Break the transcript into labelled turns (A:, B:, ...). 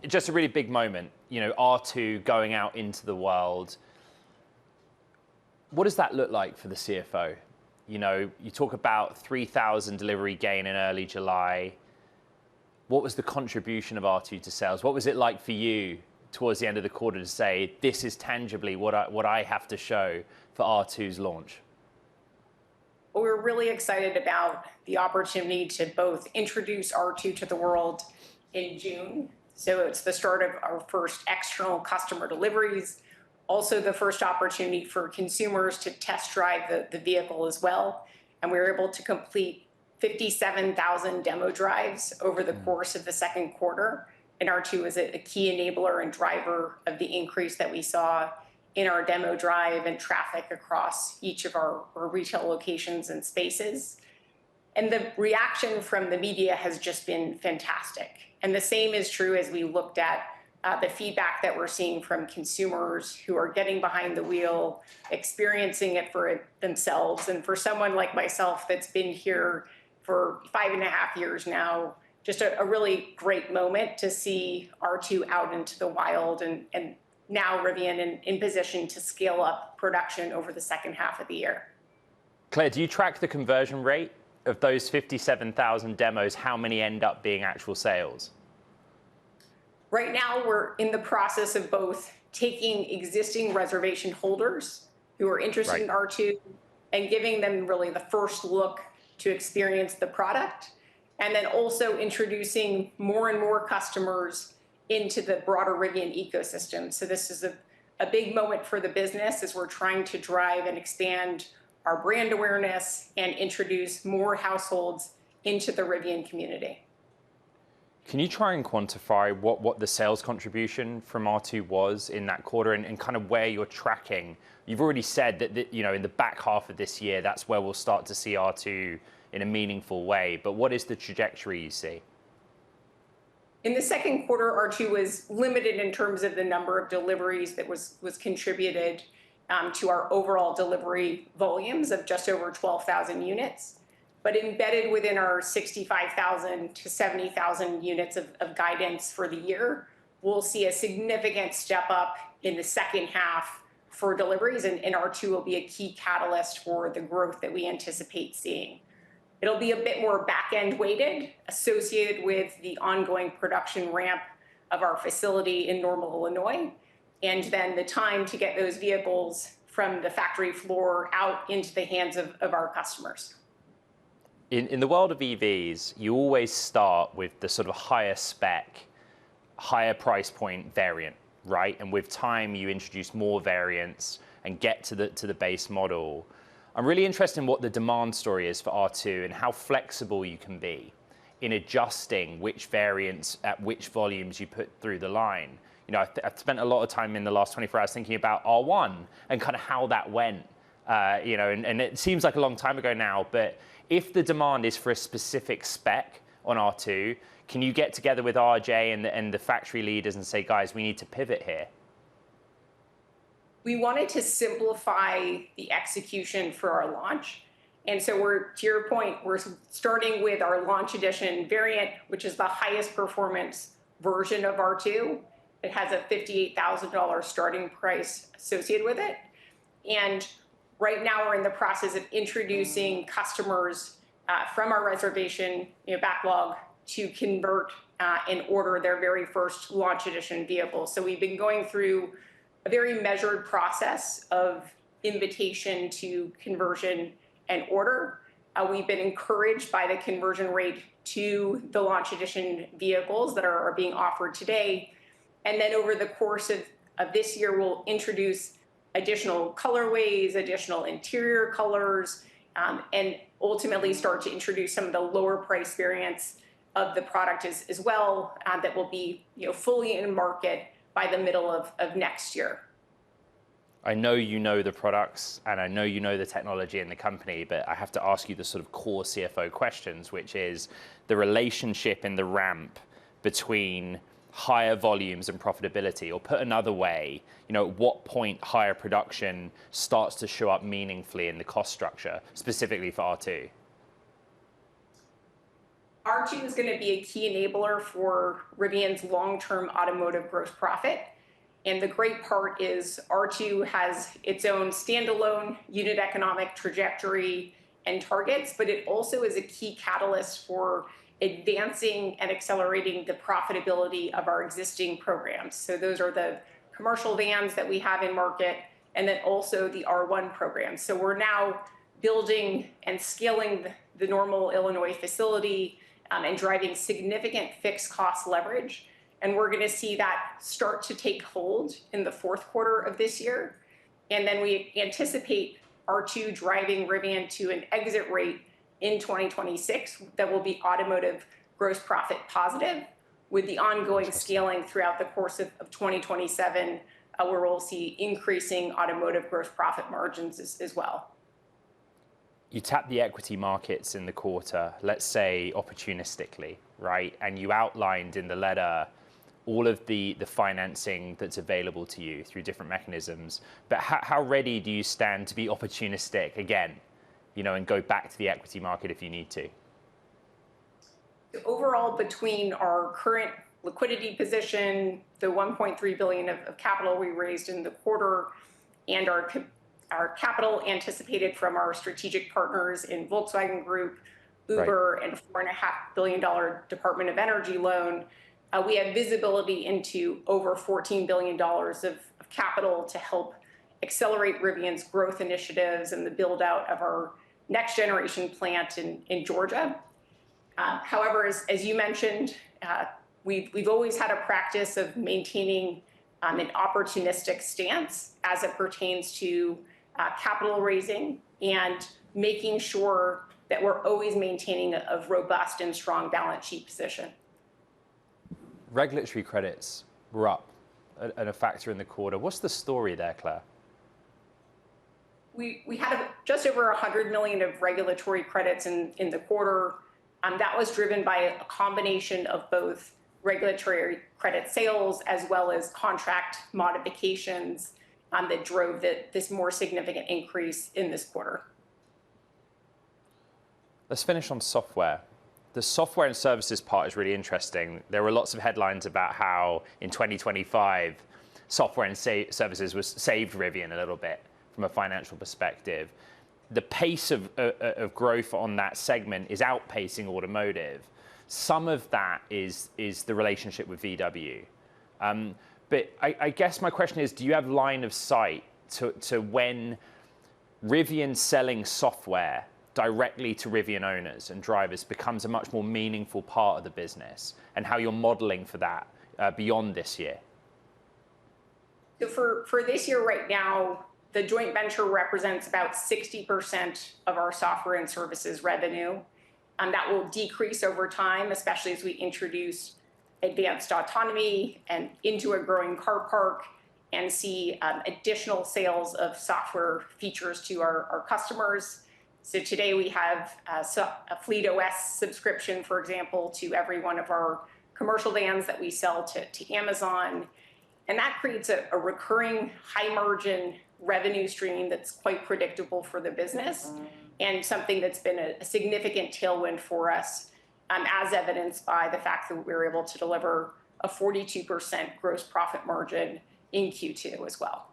A: just a really big moment, R2 going out into the world. What does that look like for the CFO? You talk about 3,000 delivery gain in early July. What was the contribution of R2 to sales? What was it like for you towards the end of the quarter to say, this is tangibly what I have to show for R2's launch?
B: Well, we're really excited about the opportunity to both introduce R2 to the world in June. So it's the start of our first external customer deliveries. Also the first opportunity for consumers to test drive the vehicle as well. And we were able to complete 57,000 demo drives over the course of the second quarter. And R2 is a key enabler and driver of the increase that we saw in our demo drive and traffic across each of our retail locations and spaces. And the reaction from the media has just been fantastic. And the same is true as we looked at the feedback that we're seeing from consumers who are getting behind the wheel, experiencing it for it themselves. And for someone like myself that's been here for 5.5 years now, just a really great moment to see R2 out into the wild and now Rivian in position to scale up production over the second half of the year.
A: Claire, do you track the conversion rate of those 57,000 demos? How many end up being actual sales?
B: Right now, we're in the process of both taking existing reservation holders who are interested in R2 and giving them really the first look to experience the product, and then also introducing more and more customers into the broader Rivian ecosystem. So this is a big moment for the business as we're trying to drive and expand our brand awareness and introduce more households into the Rivian community.
A: Can you try and quantify what the sales contribution from R2 was in that quarter and kind of where you're tracking? You've already said that in the back half of this year, that's where we'll start to see R2 in a meaningful way. But what is the trajectory you see?
B: In the second quarter, R2 was limited in terms of the number of deliveries that was contributed to our overall delivery volumes of just over 12,000 units. But embedded within our 65,000 to 70,000 units of guidance for the year, we'll see a significant step up in the second half for deliveries, and R2 will be a key catalyst for the growth that we anticipate seeing. It'll be a bit more back-end weighted, associated with the ongoing production ramp of our facility in Normal, Illinois, and then the time to get those vehicles from the factory floor out into the hands of our customers.
A: In the world of EVs, you always start with the sort of higher spec, higher price point variant, right? And with time, you introduce more variants and get to the base model. I'm really interested in what the demand story is for R2 and how flexible you can be in adjusting which variants at which volumes you put through the line. I've spent a lot of time in the last 24 hours thinking about R1 and kind of how that went. And it seems like a long time ago now, but if the demand is for a specific spec on R2, can you get together with RJ and the factory leaders and say, guys, we need to pivot here?
B: We wanted to simplify the execution for our launch. And so to your point, we're starting with our launch edition variant, which is the highest performance version of R2. It has a $58,000 starting price associated with it. And right now we're in the process of introducing customers from our reservation backlog to convert and order their very first launch edition vehicle. So we've been going through a very measured process of invitation to conversion and order. We've been encouraged by the conversion rate to the launch edition vehicles that are being offered today. And then over the course of this year, we'll introduce additional colorways, additional interior colors, and ultimately start to introduce some of the lower price variants of the product as well that will be fully in market by the middle of next year.
A: I know you know the products and I know you know the technology in the company, but I have to ask you the sort of core CFO questions, which is the relationship in the ramp between higher volumes and profitability, or put another way, at what point higher production starts to show up meaningfully in the cost structure, specifically for R2?
B: R2 is going to be a key enabler for Rivian's long-term automotive gross profit. And the great part is R2 has its own standalone unit economic trajectory and targets, but it also is a key catalyst for advancing and accelerating the profitability of our existing programs. So those are the commercial vans that we have in market, and then also the R1 program. So we're now building and scaling the Normal, Illinois facility and driving significant fixed cost leverage. And we're going to see that start to take hold in the fourth quarter of this year. And then we anticipate R2 driving Rivian to an exit rate in 2026 that will be automotive gross profit positive, with the ongoing scaling throughout the course of 2027, where we'll see increasing automotive gross profit margins as well.
A: You tap the equity markets in the quarter, let's say opportunistically, right? And you outlined in the letter all of the financing that's available to you through different mechanisms. But how ready do you stand to be opportunistic again, and go back to the equity market if you need to?
B: Overall, between our current liquidity position, the $1.3 billion of capital we raised in the quarter, and our capital anticipated from our strategic partners in Volkswagen Group, Uber, right, and $4.5 billion Department of Energy loan, we have visibility into over $14 billion of capital to help accelerate Rivian's growth initiatives and the build out of our next generation plant in Georgia. However, as you mentioned, we've always had a practice of maintaining an opportunistic stance as it pertains to capital raising and making sure that we're always maintaining a robust and strong balance sheet position.
A: Regulatory credits were up and a factor in the quarter. What's the story there, Claire?
B: We had just over 100 million of regulatory credits in the quarter. That was driven by a combination of both regulatory credit sales as well as contract modifications that drove this more significant increase in this quarter.
A: Let's finish on software. The software and services part is really interesting. There were lots of headlines about how in 2025, software and services was saved Rivian a little bit from a financial perspective. The pace of growth on that segment is outpacing automotive. Some of that is the relationship with VW. But I guess my question is, do you have line of sight to when Rivian selling software directly to Rivian owners and drivers becomes a much more meaningful part of the business, and how you're modeling for that beyond this year?
B: So for this year right now, the joint venture represents about 60% of our software and services revenue. That will decrease over time, especially as we introduce advanced autonomy and into a growing car park and see additional sales of software features to our customers. So today we have a Fleet OS subscription, for example, to every one of our commercial vans that we sell to Amazon. And that creates a recurring high margin revenue stream that's quite predictable for the business and something that's been a significant tailwind for us, as evidenced by the fact that we were able to deliver a 42% gross profit margin in Q2 as well.